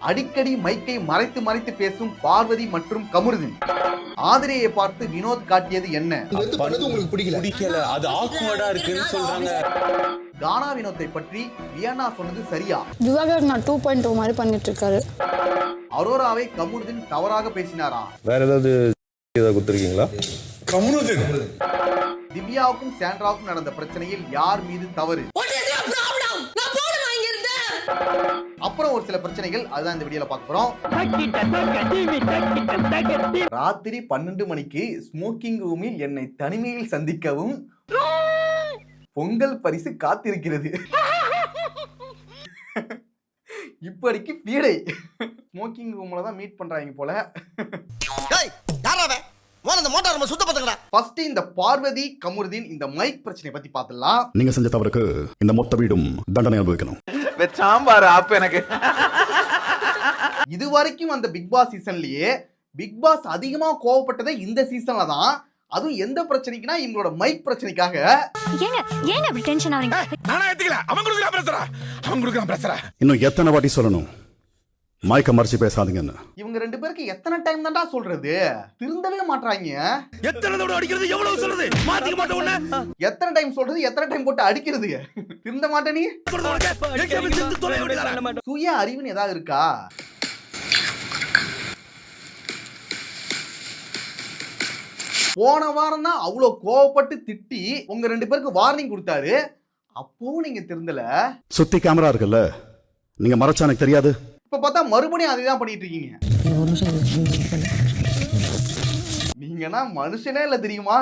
அடிக்கடி மைக்கை மறைத்து மறைத்து பேசும் பார்வதி மற்றும் கமருதீன். ஆதிரையை பார்த்து வினோத் காட்டியது என்ன? உங்களுக்கு பிடிக்கல, அது ஆக்வர்டா இருக்குன்னு சொல்றாங்க. கானா வினோத்தை பற்றி வியன்னா சொன்னது சரியா? திவாகர் நான் 2.2 மாதிரி பண்ணிட்டு இருக்காரு. அரோராவை கமருதீன் தவறாக பேசினாரா? வேற ஏதாவது கொடுத்துருக்கீங்களா? கமருதீன் திவ்யாவுக்கும் சாண்ட்ராவுக்கும் நடந்த பிரச்சனையில் யார் மீது தவறு? அப்புறம் ஒரு சில பிரச்சனைகள், அதுதான் இந்த வீடியோல பார்க்க போறோம். ராத்திரி 12 மணிக்கு ஸ்மோக்கிங் ரூமில் என்னை தனிமையில் சந்திக்கவும் பொங்கல் பரிசு காத்திருக்கிறது. இப்படிக்கு பீடை. ஸ்மோக்கிங் ரூம்ல தான் மீட் பண்றாங்க போல. ஃபர்ஸ்ட் இந்த பார்வதி கமருதீன் இந்த மைக் பிரச்சனை பத்தி பார்த்தலாம். நீங்க செஞ்ச தவறுக்கு இந்த மொத்த வீடும் தண்டனை அனுபவிக்கணும். சாம்பார் ஆப் எனக்கு. இதுவரைக்கும் அந்த பிக் பாஸ் சீசன்லயே பிக் பாஸ் அதிகமா கோவப்பட்டதே இந்த சீசன்ல தான். அதுவும் எந்த பிரச்சனைக்குனா இவங்களோட மைக் பிரச்சனைக்காக. ஏங்க அப்படி டென்ஷன் ஆவீங்க? நானா ஏத்துக்கல, அவன் குடுக்குறான் பிரஷரா. இன்னும் எத்தனை வாட்டி சொல்லணும் மைக்க மறைச்சு பேசாதீங்கன்னு? இவங்க ரெண்டு பேருக்கு எத்தனை டைம் தான்டா சொல்றது? திருந்தவே மாட்றாங்க. எத்தனை தடவை அடிக்கிறது, எவ்வளவு சொல்றது, மாத்திக்க மாட்டேன் உன்னை. எத்தனை டைம் சொல்றது, எத்தனை டைம் போட்டு அடிக்கிறது? திருந்த மாட்டே நீ. சுய அறிவுன்னு ஏதாவது இருக்கா? போன வாரம் தான் அவ்வளவு கோவப்பட்டு திட்டி உங்க ரெண்டு பேருக்கு வார்னிங் கொடுத்தாரு. அப்பவும் நீங்க திருந்தல. சுத்தி கேமரா இருக்குல்ல, நீங்க மறைச்சா எனக்கு தெரியாது. இப்ப பார்த்தா மறுபடியும் அதுதான் பண்ணிட்டு இருக்கீங்க. நீங்கன்னா மனுஷனே இல்ல தெரியுமா?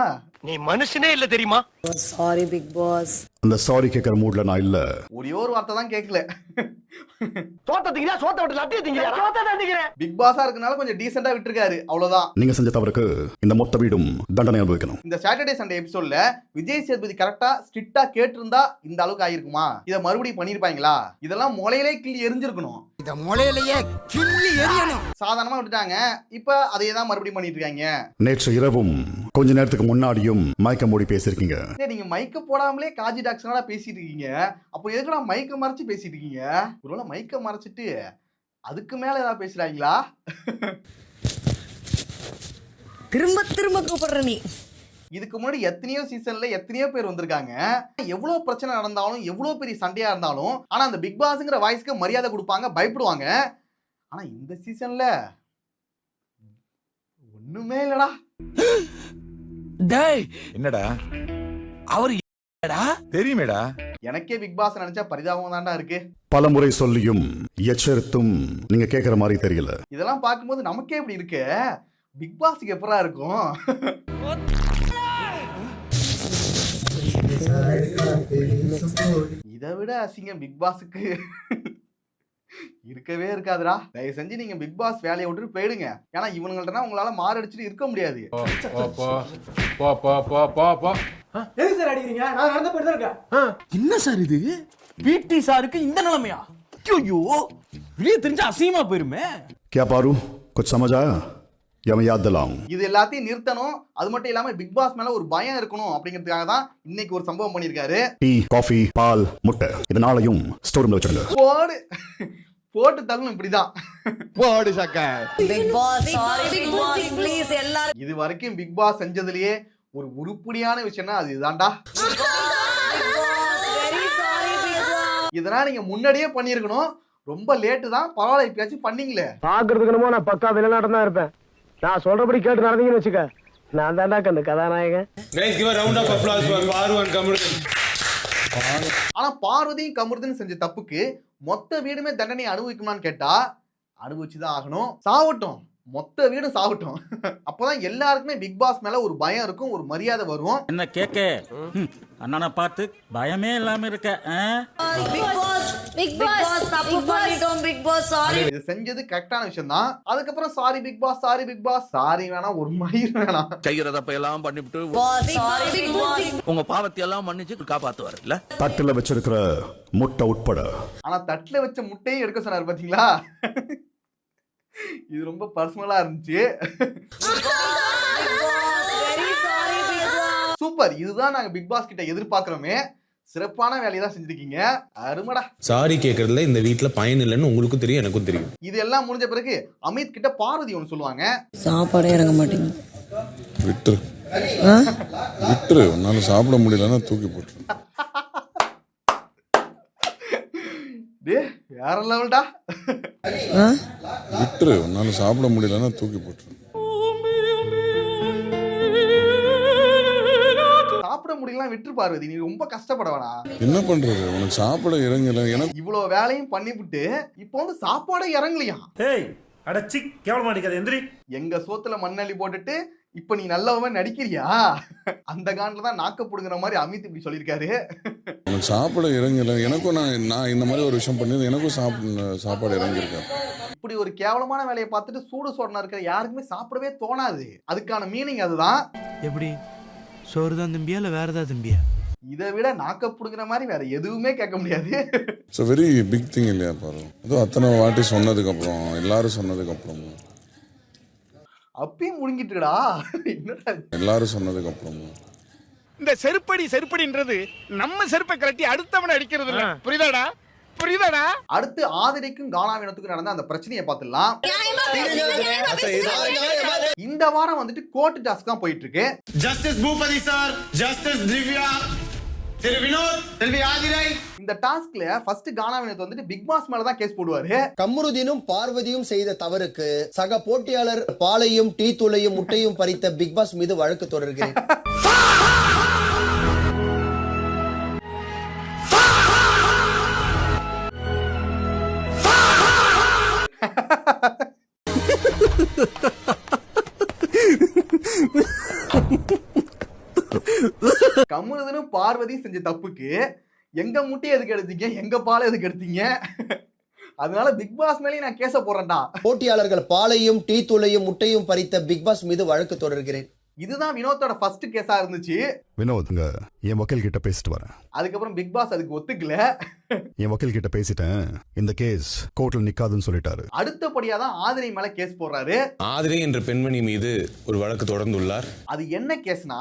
நீ மனுஷனே இல்ல தெரியுமா? Sorry big boss. அந்த சாரி கேட்கிற மூட்ல நான் இல்ல. ஒரே ஒரு வார்த்தை தான் கேட்கல. சோத்த விட்டு லட்டிய திங்கிறா. பிக் பாஸா இருக்கனால கொஞ்சம் டீசெண்டா விட்டுருக்காரு, அவ்வளவுதான். நீங்க செஞ்ச தவறுக்கு இந்த மொத்த வீடும் தண்டனை அனுபவிக்கணும். இந்த சாட்டர்டே சண்டே எபிசோட்ல விஜய் சேதுபதி கரெக்டா ஸ்ட்ரிக்ட்டா கேட்டிருந்தா இந்த அளவுக்கு ஆயிருக்குமா? இத மறுபடியும் பண்ணிருப்பாங்களா? இதெல்லாம் முளையிலே கிள்ளி எரிஞ்சிருக்கணும். இத முளையிலேயே கிள்ளி எரியணும். சாதாரணமா விட்டுட்டாங்க. இப்ப அதே தான் மறுபடியும் பண்ணிட்டு இருக்காங்க. நேற்று இரவும் கொஞ்ச நேரத்துக்கு முன்னாடியும் மயக்க மூடி பேசிருக்கீங்க. நீங்க மைக்க போடாமலே காஜி டாக்ஸனால பேசிட்டு இருக்கீங்க. அப்போ எதுக்குடா மைக்க மறைச்சு பேசிட்டு இருக்கீங்க? ஒருவேளை மைக்க மறைச்சிட்டு அதுக்கு மேல ஏதாவது பேசுறாங்களா? திரும்ப திரும்ப கூப்பிடுற நீ. இதுக்கு முன்னாடி எத்தனையோ சீசன்ல எத்தனையோ பேர் வந்திருக்காங்க. எவ்வளவு பிரச்சனை நடந்தாலும், எவ்வளவு பெரிய சண்டையா இருந்தாலும், ஆனா அந்த பிக் பாஸ்ங்கிற வாய்ஸ்க்கு மரியாதை கொடுப்பாங்க, பயப்படுவாங்க. ஆனா இந்த சீசன்ல ஒண்ணுமே இல்லடா. டேய் என்னடா அவர் தெரியுமேடா. எனக்கே பிக் பாஸ் நினைச்சா பரிதாபம் தான்டா இருக்கு. பல முறை சொல்லியும் எச்சரித்தும் நீங்க கேட்கிற மாதிரி தெரியல. இதெல்லாம் பார்க்கும்போது நமக்கே இப்படி இருக்கு. பிக் பாஸ்க்கு எப்பரா இருக்கும்? இதை விட அசிங்கம் பிக் பாஸுக்கு இருக்கவே இருக்காதுடா. தயவு செஞ்சு நீங்க பிக் பாஸ் வேலையை விட்டுட்டு போயிடுங்க. ஏன்னா இவங்கள்ட்ட உங்களால மாரடிச்சுட்டு இருக்க முடியாது. என்ன சார் இது? பிடி சாருக்கு இந்த நிலைமையா? ஐயோ, வெளியே தெரிஞ்ச அசிங்கமா போயிருமே. क्या पारू कुछ समझ आया या मैं याद दिलाऊं? இது எல்லாத்தையும் நிறுத்தணும். அது மட்டும் இல்லாம பிக் பாஸ் மேல ஒரு பயம் இருக்கணும் அப்படிங்கிறதுக்காக தான் இன்னைக்கு ஒரு சம்பவம் பண்ணிருக்காரு. டீ, காஃபி, பால், முட்டை இது நாளையும் ஸ்டோர் ரூம்ல வச்சிடுங்க. போட்டு தள்ளணும் இப்படிதான். போடு சக்க. Big boss sorry big boss please எல்லாரும். இது வரைக்கும் பிக் பாஸ் செஞ்சதுலயே ஒரு உருப்படியான விஷயம்னா அது இதுதான்டா. இதெல்லாம் நீங்க முன்னாடியே பண்ணிருக்கணும். ரொம்ப லேட்டு தான், பரவாயில்ல இப்பயாச்சும் பண்ணீங்களே. பாக்குறதுக்கு என்னமோ நான் பக்கா வெளிநாட்டம் தான் இருப்பேன். நான் சொல்றபடி கேட்டு நடந்தீங்கன்னு வச்சுக்க, நான் தான்டா அந்த கதாநாயகன். ஆனா பார்வதியும் கமருதீன் செஞ்ச தப்புக்கு மொத்த வீடுமே தண்டனை அனுபவிக்குமான்னு கேட்டா அனுபவிச்சுதான் ஆகணும். சாவட்டும், மொத்த வீடு சாவட்டும். அப்பதான் எல்லாருக்குமே பிக் பாஸ் மேல ஒரு பயம் இருக்கும், ஒரு மரியாதை வரும். என்ன கேக்க அண்ணனை பார்த்து பயமே இல்லாம இருக்க. பிக் பாஸ் தப்பு பண்ணிட்டோம் பிக் பாஸ் சாரி. இது செஞ்சது கரெக்டான விஷயம் தான். அதுக்கப்புறம் sorry big boss, sorry big boss, sorry வேணாம், ஒரு மயிர் வேணாம். கையிற தப்ப எல்லாம் பண்ணிவிட்டு சாரி பிக் பாஸ் உங்க பாவத்தை எல்லாம் மன்னிச்சு காப்பாத்துவாரு இல்ல. தட்டுல வச்சிருக்கிற முட்டை உட்பட. ஆனா தட்டுல வச்ச முட்டையும் எடுக்க சொன்னாரு பாத்தீங்களா? இது ரொம்ப பர்சனலா இருந்துச்சு. சூப்பர், இதுதான் நாங்க பிக் பாஸ் கிட்ட எதிர்பார்க்கிறோமே. சிறப்பான வேலையை தான் செஞ்சிருக்கீங்க. அருமடா. சாரி கேட்கறதுல இந்த வீட்டுல பயன் இல்லைன்னு உங்களுக்கும் தெரியும், எனக்கும் தெரியும். இது எல்லாம் முடிஞ்ச பிறகு அமித் கிட்ட பார்வதி ஒன்று சொல்லுவாங்க. சாப்பாடே இறங்க மாட்டேங்குது. விட்டுரு விட்டுரு, உன்னால சாப்பிட முடியலன்னா தூக்கி போட்டு. டே வேற லெவல்டா. விட்டுரு, உன்னால சாப்பிட முடியலன்னா தூக்கி போட்டு. சாப்பிட முடியலாம் விட்டு பார்வதி, நீ ரொம்ப கஷ்டப்பட வேணாம். என்ன பண்றது, உனக்கு சாப்பிட இறங்கல. எனக்கு இவ்வளவு வேலையும் பண்ணிவிட்டு இப்போ வந்து சாப்பாடே இறங்கலையா? ஏய் அடச்சி கேவலமா அடிக்காத எந்திரி. எங்க சோத்துல மண்ணள்ளி போட்டுட்டு இப்ப நீ நல்லவன் நடிக்கிறியா? அந்த காண்டில் தான் நாக்க புடுங்குற மாதிரி அமித் இப்படி சொல்லியிருக்காரு. உனக்கு சாப்பிட இறங்கல. எனக்கும் நான் இந்த மாதிரி ஒரு விஷயம் பண்ணி எனக்கும் சாப்பாடு இறங்கியிருக்கேன். இப்படி ஒரு கேவலமான வேலையை பார்த்துட்டு சூடு சோடனா இருக்கிற யாருக்குமே சாப்பிடவே தோணாது. அதுக்கான மீனிங் அதுதான். எப்படி சோறு தான் தம்பியா இல்ல வேற ஏதாவது தம்பியா? இதை விட நாக்க புடுங்குற மாதிரி வேற எதுவுமே கேட்க முடியாது. It's a very big thing இல்லையா பாரு. அதுவும் அத்தனை வாட்டி சொன்னதுக்கு அப்புறம், எல்லாரும் சொன்னதுக்கு அப்புறம், அப்பயும் முழுங்கிட்டுடா. என்னடா எல்லாரும் சொன்னதுக்கு அப்புறம். இந்த செருப்படின்றது நம்ம செருப்பை கழட்டி அடுத்தவனை அடிக்கிறது இல்ல. புரியுதாடா? அடுத்து ஆதிரைக்கும் கானாவினத்துக்கும் நடந்த அந்த பிரச்சனையை பார்த்துடலாம். இந்த வாரம் வந்துட்டு கோர்ட் டாஸ்க் தான் போயிட்டு இருக்கு. Justice Bhupathi sir, justice Divya, Thiru Vinod, Selvi Aathirai. இந்த டாஸ்க்ல ஃபர்ஸ்ட் கானாவினத் வந்துட்டு பிக் பாஸ் மேல தான் கேஸ் போடுவாரு. கமருதீனும் பார்வதியும் செய்த தவறுக்கு சக போட்டியாளர் பாலையும் டீ தூளையும் முட்டையும் பறித்த பிக் பாஸ் மீது வழக்கு தொடர்கிறேன். கமருதனும் பார்வதி செஞ்ச தப்புக்கு எங்க முட்டையை எதுக்கு எடுத்தீங்க, எங்க பாலை எதுக்கு எடுத்தீங்க? அதனால பிக் பாஸ் மேலேயும் நான் கேச போறேன்டா. போட்டியாளர்கள் பாலையும் டீ தூளையும் முட்டையும் பறித்த பிக் பாஸ் மீது வழக்கு தொடர்கிறேன். இதுதான் வினோத்தோட ஃபர்ஸ்ட் கேஸா இருந்துச்சு. வினோத்ங்க, என் வக்கீல் கிட்ட பேசிட்டு வரேன். அதுக்கப்புறம் பிக் பாஸ் அதுக்கு ஒத்துக்கல. என் வக்கீல் கிட்ட பேசிட்டேன், இந்த கேஸ் கோர்ட்ல நிக்காதுன்னு சொல்லிட்டாரு. அடுத்தபடியா தான் ஆதிரை மேல கேஸ் போடுறாரு. ஆதிரை என்ற பெண்மணி மீது ஒரு வழக்கு தொடர்ந்துள்ளார். அது என்ன கேஸ்னா,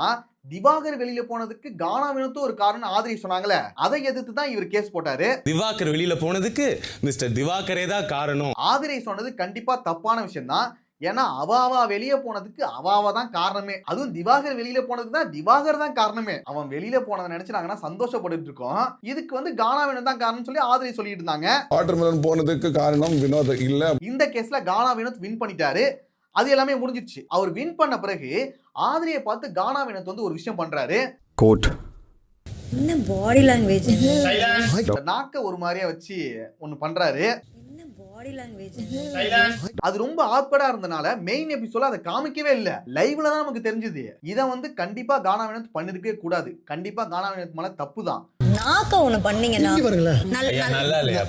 திவாகர் வெளியில போனதுக்கு கானாவினத்தும் ஒரு காரணம் ஆதிரை சொன்னாங்களே, அதை எதிர்த்து தான் இவர் கேஸ் போட்டாரு. திவாகர் வெளியில போனதுக்கு மிஸ்டர் திவாகரே தான் காரணம். ஆதிரை சொன்னது கண்டிப்பா தப்பான விஷயம் தான். ஏன்னா அவா வெளியே போனதுக்கு அவாவா தான் காரணமே. அதுவும் திவாகர் வெளியில போனதுக்கு தான் திவாகர் தான் காரணமே. அவன் வெளியில போனதை நினைச்சு நாங்கன்னா சந்தோஷப்பட்டு இருக்கோம். இதுக்கு வந்து கானாவினத் தான் காரணம் சொல்லி ஆதிரை சொல்லிட்டு இருந்தாங்க. வாட்டர்மெலன் போனதுக்கு காரணம் வினோத் இல்ல. இந்த கேஸ்ல கானாவினத் வின் பண்ணிட்டாரு. அது எல்லாமே முடிஞ்சிருச்சு. அவர் வின் பண்ண பிறகு ஆதிரியை பார்த்து கானாவினத் வந்து ஒரு விஷயம் பண்றாரு. கோர்ட் என்ன பாடி லாங்குவேஜ், நாக்க ஒரு மாதிரியா வச்சு ஒன்னு பண்றாரு. என்ன பாடி லாங்குவேஜ். அது ரொம்ப ஆக்வர்டா இருந்தனால மெயின் எபிசோட்ல அதை காமிக்கவே இல்ல. லைவ்ல தான் நமக்கு தெரிஞ்சது. இதை வந்து கண்டிப்பா கானாவினத் பண்ணிருக்கவே கூடாது. கண்டிப்பா கானாவினத் மேல தப்பு தான். நாக்க ஒண்ணு பண்ணீங்கன்னா நல்லா இல்லையா?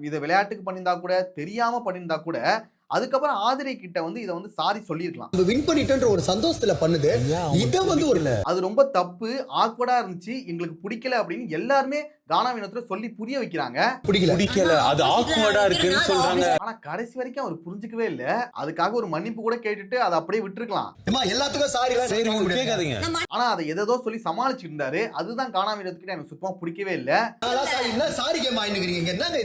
இதை விளையாட்டுக்கு பண்ணியிருந்தா கூட, தெரியாம பண்ணியிருந்தா கூட, அதுக்கப்புறம் ஆதிரை கிட்ட வந்து இதை வந்து சாரி சொல்லிருக்கலாம். வின் பண்ணிட்டேன்ற ஒரு சந்தோஷத்துல பண்ணுது. இத வந்து ஒரு அது ரொம்ப தப்பு, ஆக்வர்டா இருந்துச்சு, எங்களுக்கு பிடிக்கல அப்படின்னு எல்லாருமே கானாவினத்துல சொல்லி புரிய வைக்கிறாங்க. பிடிக்கல, அது ஆக்வர்டா இருக்குன்னு சொல்றாங்க. ஆனா கடைசி வரைக்கும் அவர் புரிஞ்சுக்கவே இல்ல. அதுக்காக ஒரு மன்னிப்பு கூட கேட்டுட்டு அதை அப்படியே விட்டுருக்கலாம். எல்லாத்துக்கும் சரி, கேட்காதீங்க. ஆனா அதை எதோ சொல்லி சமாளிச்சுட்டு இருந்தாரு. அதுதான் கானாவினத்துக்கிட்ட எனக்கு சுத்தமா பிடிக்கவே இல்ல.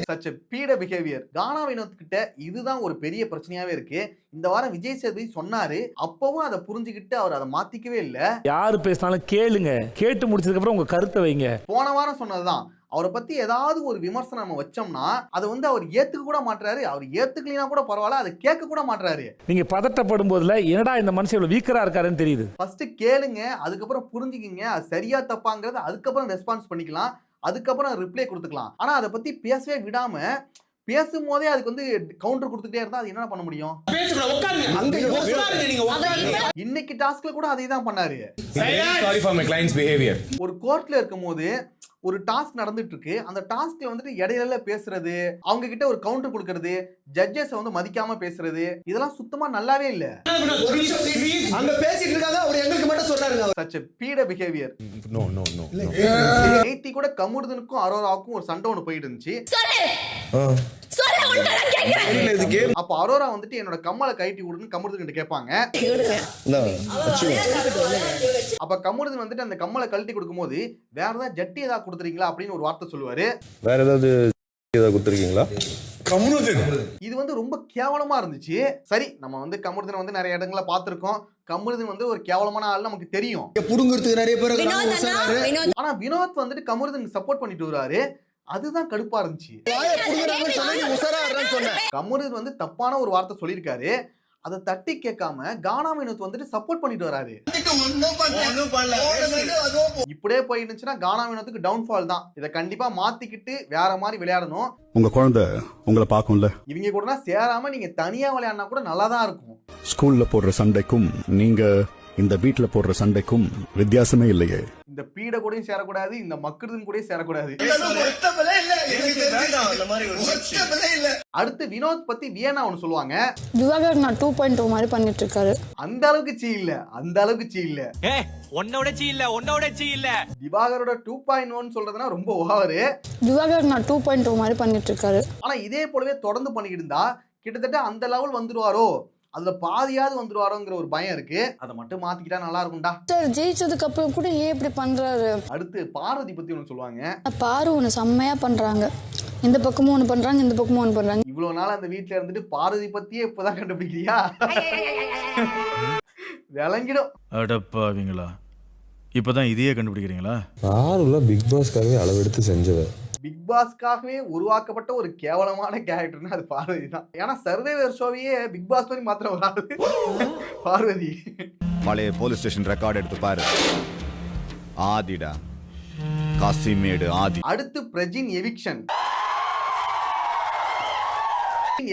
Such a petty behaviour. கானாவினத் கிட்ட இதுதான் ஒரு பெரிய பிரச்சனையாவே இருக்கு. இந்த வாரம் விஜய் சேதுபதி சொன்னாரு, அப்பவும் அதை புரிஞ்சுக்கிட்டு அவர் அதை மாத்திக்கவே இல்ல. யாரு பேசினாலும் கேளுங்க, கேட்டு முடிச்சதுக்கு அப்புறம் உங்க கருத்தை வைங்க. போன வாரம் சொன்னதுதான். அவரை பத்தி ஏதாவது ஒரு விமர்சனம் நம்ம வச்சோம்னா அதை வந்து அவர் ஏத்துக்க கூட மாட்டாரு. அவர் ஏத்துக்கலினா கூட பரவாயில்ல, அதை கேட்க கூட மாட்டாரு. நீங்க பதட்டப்படும் போதுல என்னடா இந்த மனுஷன் இவ்வளவு வீக்கரா இருக்காருன்னு தெரியுது. ஃபர்ஸ்ட் கேளுங்க, அதுக்கப்புறம் புரிஞ்சுக்கிங்க, அது சரியா தப்பாங்கிறது அதுக்கப்புறம் ரெஸ்பான்ஸ் பண்ணிக்கலாம், அதுக்கப்புறம் ரிப்ளை கொடுத்துக்கலாம். ஆனா அதை பத்தி பேசவே விடாம பேசும்போதே அதுக்கு வந்து கவுண்டர் கொடுத்துட்டே இருந்தா அது என்ன பண்ண முடியும்? இன்னைக்கு டாஸ்க்ல கூட அதை தான் பண்ணாரு. Sorry for my client's behavior. ஒரு கோர்ட்ல இருக்கும்போது ஒரு டாஸ்க் நடந்துட்டு இருக்கு. அந்த டாஸ்க்ல வந்துட்டு இடையில பேசுறது, அவங்க கிட்ட ஒரு கவுண்டர் கொடுக்கறது, ஜட்ஜஸ் வந்து மதிக்காம பேசுறது, இதெல்லாம் சுத்தமா நல்லாவே இல்ல. அங்க பேசிட்டு இருக்காங்க, அவர் எங்களுக்கு மட்டும் சொல்றாருங்க. Such a petty behaviour. No. நேத்தி கூட கமருதனுக்கும் அரோராவுக்கும் ஒரு சண்டை ஒன்று போயிட்டு இருந்துச்சு. அப்ப அரோரா வந்துட்டு என்னோட கம்மலை கைட்டி விடுன்னு கமருதன் கேட்பாங்க. அப்ப கமருதன் வந்துட்டு அந்த கம்மலை கழட்டி கொடுக்கும்போது வேற ஏதாவது ஜட்டி ஏதாவது கொடுத்துறீங்களா அப்படின்னு ஒரு வார்த்தை சொல்லுவாரு. வேற ஏதாவது ஏதாவது கொடுத்துருக்கீங்களா? இது வந்து ரொம்ப கேவலமா இருந்துச்சு. சரி, நம்ம வந்து கமருதன் வந்து நிறைய இடங்களை பார்த்திருக்கோம். கமருதன் வந்து ஒரு கேவலமான ஆள் நமக்கு தெரியும். புடுங்கிறதுக்கு நிறைய பேர். ஆனா வினோத் வந்துட்டு கமருதனுக்கு சப்போர்ட் பண்ணிட்டு வராரு. அதுதான் கடுப்பா இருந்துச்சு. கமருதன் வந்து தப்பான ஒரு வார்த்தை சொல்லியிருக்காரு. அதை தட்டி கேட்காம கானா வினோத் வந்துட்டு சப்போர்ட் பண்ணிட்டு வராரு. இப்படியே போயிருந்துச்சுன்னா கானா வினோத்துக்கு டவுன்ஃபால் தான். இதை கண்டிப்பா மாத்திக்கிட்டு வேற மாதிரி விளையாடணும். உங்க குழந்தை உங்களை பார்க்கும்ல, இவங்க கூட சேராம நீங்க தனியா விளையாடினா கூட நல்லா தான் இருக்கும். ஸ்கூல்ல போடுற சண்டைக்கும் நீங்க இந்த வீட்டுல போடுற சண்டைக்கும் வித்தியாசமே இல்லையே. இந்த பீட கூடயும் சேரக்கூடாது, இந்த மக்குறதும் கூட சேரக்கூடாது. அடுத்து வினோத் பத்தி வியனா ஒன்னு சொல்லுவாங்க. திவாகர் நான் 2.2 மாதிரி பண்ணிட்டு இருக்காரு. அந்த அளவுக்கு சீ இல்ல, அந்த அளவுக்கு சீ இல்ல. உன்னோட சீ இல்ல. திவாகரோட 2.1 சொல்றதுனா ரொம்ப ஓவரு. திவாகர் நான் 2.2 மாதிரி பண்ணிட்டு இருக்காரு. ஆனா இதே போலவே தொடர்ந்து பண்ணிக்கிட்டு இருந்தா கிட்டத்தட்ட அந்த லெவல் வந்துருவாரோ, அதுல பாதியாவது வந்துருவாரோங்கிற ஒரு பயம் இருக்கு. அதை மட்டும் மாத்திக்கிட்டா நல்லா இருக்கும்டா. சார் ஜெயிச்சதுக்கு அப்புறம் கூட ஏன் இப்படி பண்றாரு? அடுத்து பார்வதி பத்தி ஒண்ணு சொல்லுவாங்க. பாரு ஒண்ணு செம்மையா பண்றாங்க. இந்த பக்கமும் ஒண்ணு பண்றாங்க, இந்த பக்கமும் ஒண்ணு பண்றாங்க. இவ்வளவு நாள் அந்த வீட்டுல இருந்துட்டு பார்வதி பத்தியே இப்பதான் கண்டுபிடிக்கிறியா? விளங்கிடும். அடப்பாவீங்களா, இப்பதான் இதையே கண்டுபிடிக்கிறீங்களா? யாருல பிக் பாஸ்க்காகவே அளவெடுத்து செஞ்சவ. பிக் பாஸ்க்காகவே உருவாக்கப்பட்ட ஒரு கேவலமான கேரக்டர்னா அது பார்வதி தான். ஏன்னா சர்வைவர் ஷோவையே பிக் பாஸ் மாதிரி மாத்திர ஒரு ஆளு பார்வதி. பழைய போலீஸ் ஸ்டேஷன் ரெக்கார்ட் எடுத்து பாரு. ஆதிடா, காசிமேடு ஆதி. அடுத்து பிரஜின் எவிக்ஷன்.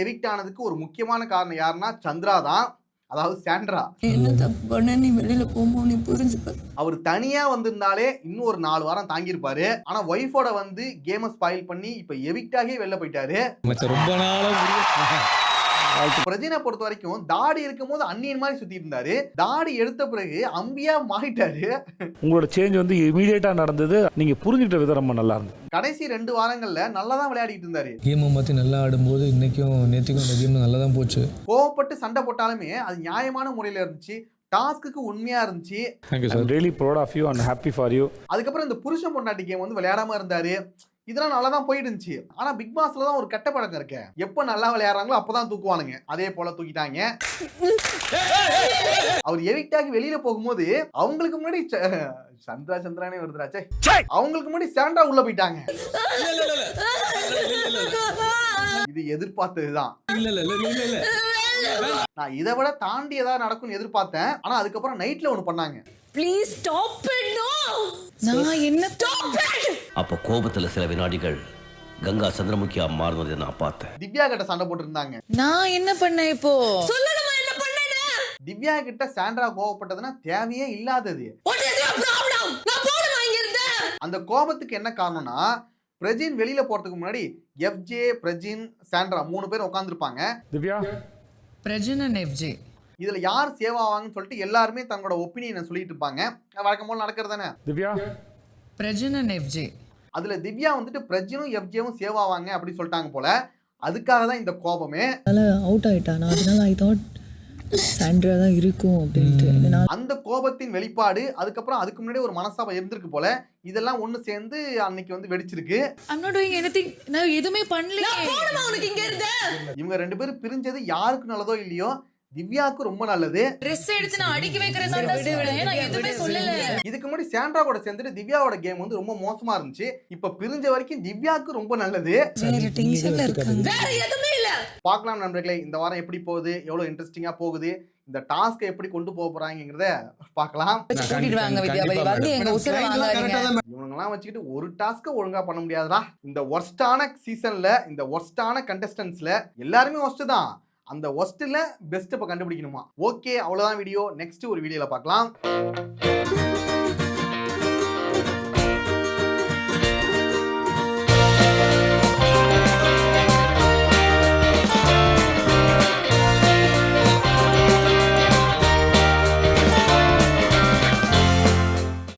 எவிக்ட் ஆனதுக்கு ஒரு முக்கியமான காரணம் யாருன்னா சந்திரா தான். அதாவது சாண்ட்ரா. என்ன தப்பு பண்ண நீ வெளியில போகும்போது நீ புரிஞ்சுக்க. அவர் தனியா வந்திருந்தாலே இன்னும் ஒரு 4 வாரம் தாங்கியிருப்பாரு. ஆனா ஒய்ஃபோட வந்து கேமை ஸ்பாயில் பண்ணி இப்ப எவிக்டாகவே வெளில போயிட்டாரு. ரொம்ப நாளா பிரஜினை பொறுத்த வரைக்கும் தாடி இருக்கும் போது அந்நியன் மாதிரி சுத்திட்டு இருந்தாரு. தாடி எடுத்த பிறகு அம்பியா மாறிட்டாரு. உங்களோட சேஞ்ச் வந்து இமீடியட்டா நடந்தது. நீங்க புரிஞ்சுக்கிட்ட விதம் ரொம்ப நல்லா இருந்தது. கடைசி 2 வாரங்கள்ல நல்லா தான் விளையாடிட்டு இருந்தாரு. கேம் மாத்தி நல்லா ஆடும்போது இன்னைக்கும் நேத்திக்கும் அந்த கேம் நல்லா தான் போச்சு. கோவப்பட்டு சண்டை போட்டாலுமே அது நியாயமான முறையில இருந்துச்சு. டாஸ்க்கு உண்மையா இருந்துச்சு. Thank you sir. Really proud of you and happy for you. அதுக்கப்புறம் இந்த புருஷன் பொண்டாட்டி கேம் வந்து விளையாடாம இருந்தாரு. இதெல்லாம் நல்லா தான் போயிட்டு இருந்துச்சு. ஆனா பிக் பாஸ்ல தான் ஒரு கெட்ட பழக்கம் இருக்கு. எப்ப நல்லா விளையாடுறாங்களோ அப்பதான் தூக்குவானுங்க. அதே போல தூக்கிட்டாங்க. அவர் எவிக்டாகி வெளியில போகும்போது அவங்களுக்கு முன்னாடி சந்திரானே வருதுராச்சே. அவங்களுக்கு முன்னாடி சாண்டா உள்ள போயிட்டாங்க. இது எதிர்பார்த்ததுதான். நான் இதை விட தாண்டி ஏதாவது நடக்கும்னு எதிர்பார்த்தேன். ஆனா அதுக்கப்புறம் நைட்ல ஒண்ணு பண்ணாங்க. Please stop it. நோ, நான் என்ன ஸ்டாப் இட். அப்ப கோபத்துல சில வினாடிகள் கங்கா சந்திரமுகியா மாறினதை நான் பார்த்தேன். திவ்யா கிட்ட சண்டை போட்டு இருந்தாங்க. நான் என்ன பண்ணேன் இப்போ? சொல்லுங்க என்ன பண்ணேன்னு. திவ்யா கிட்ட சாண்ட்ரா கோவப்பட்டதுன்னா தேவையே இல்லாதது. What is your problem? நான் போறேன் இங்க இருந்து. அந்த கோபத்துக்கு என்ன காரணம்னா பிரஜின் வெளியில போறதுக்கு முன்னாடி எஃப்ஜே, பிரஜின், சாண்ட்ரா 3 பேர் உட்கார்ந்துருப்பாங்க. Divya, Prajin and FJ. இதுல யார் சேவ் ஆவாங்கன்னு சொல்லிட்டு எல்லாருமே தங்களோட ஒப்பீனியனை சொல்லிட்டு இருப்பாங்க. வழக்கம் போல நடக்கிறது தானே. Divya, Prajin and FJ. அதுல திவ்யா வந்துட்டு பிரஜினும் எஃப்ஜேவும் சேவ் ஆவாங்க அப்படி சொல்லிட்டாங்க போல. அதுக்காக தான் இந்த கோபமே. அவுட் ஆயிட்டானா, அதனால ஐ தாட் சாண்ட்ரா தான் இருக்கும் அப்படின்ட்டு. அந்த கோபத்தின் வெளிப்பாடு. அதுக்கப்புறம் அதுக்கு முன்னாடி ஒரு மனசாபம் இருந்திருக்கு போல. இதெல்லாம் ஒண்ணு சேர்ந்து அன்னைக்கு வந்து வெடிச்சிருக்கு. I'm not doing anything. நான் எதுவுமே பண்ணலையே. நான் போறேன் உனக்கு இங்க இருந்து. இவங்க 2 பேரும் பிரிஞ்சது யாருக்கு நல்லதோ இல்லையோ திவ்யாவுக்கு ரொம்ப நல்லது. ட்ரெஸ் எடுத்து நான் அடிக்க வைக்கிறேன். நான் எதுவுமே சொல்லல. இதுக்கு முன்னாடி சாண்ட்ரா கூட சேர்ந்துட்டு திவ்யாவோட கேம் வந்து ரொம்ப மோசமா இருந்துச்சு. இப்ப பிரிஞ்ச வரைக்கும் திவ்யாவுக்கு ரொம்ப நல்லது. வேற டென்ஷன்ல இருக்காங்க. வேற எதுவுமே இல்ல. பார்க்கலாம் நண்பர்களே, இந்த வாரம் எப்படி போகுது, எவ்வளவு இன்ட்ரெஸ்டிங்கா போகுது, இந்த டாஸ்கை எப்படி கொண்டு போக போறாங்கங்கறத பார்க்கலாம். கூட்டிடுவாங்க வித்யாபதி வந்து எங்க உசுர வாங்காதீங்க. இவங்கலாம் வச்சுக்கிட்டு ஒரு டாஸ்க் ஒழுங்கா பண்ண முடியாதுடா. இந்த வொர்ஸ்டான சீசன்ல, இந்த வொர்ஸ்டான கண்டஸ்டன்ட்ஸ்ல எல்லாருமே வொர்ஸ்ட் தான். அந்த வொர்ஸ்ட்ல பெஸ்ட் இப்ப கண்டுபிடிக்கணுமா. ஓகே, அவ்வளவுதான் வீடியோ. நெக்ஸ்ட் ஒரு வீடியோல பார்க்கலாம்.